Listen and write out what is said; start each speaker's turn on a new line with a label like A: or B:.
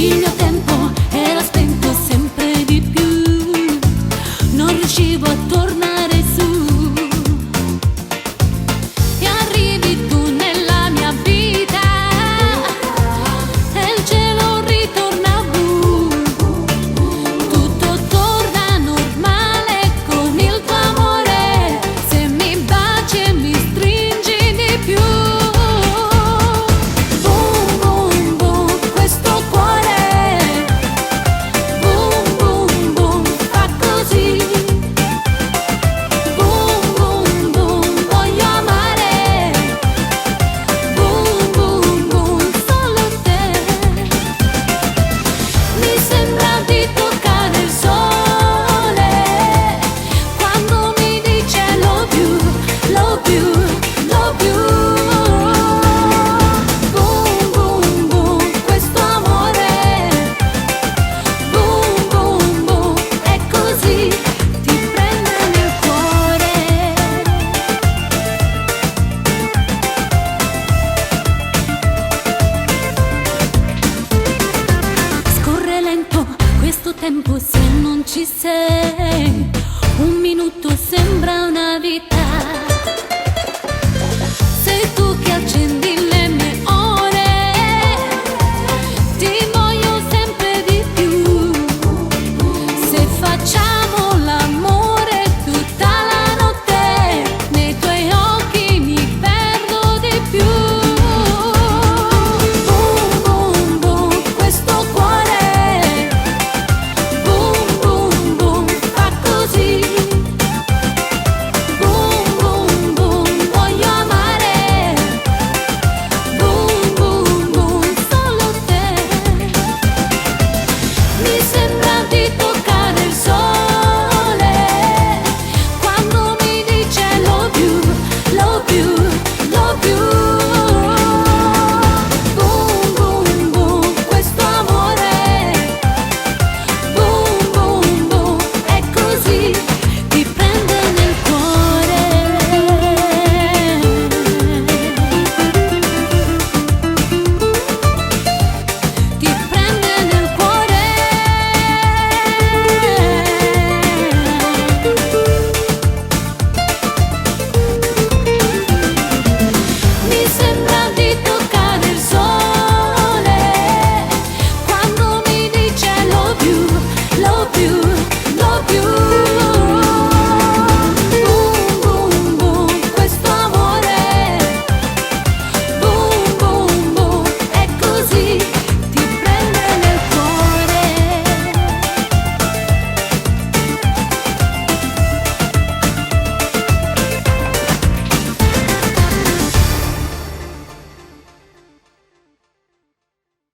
A: Il mio tempo era spento sempre di più, non riuscivo a tornare su. E arrivi tu nella mia vita e il cielo ritorna blu. Tutto torna normale con il tuo amore, se mi baci e mi stringi di più. Boom, boom, boom, questo cuore. Boom, boom, boom, fa così. Boom, boom, boom, voglio amare. Boom, boom, boom, solo te. Mi sembra di toccare il sole quando mi dice love you, love you, love you. Boom, boom, boom, questo amore. Boom, boom, boom, è così, ti prende nel cuore. Scorre lento questo tempo se non ci sei.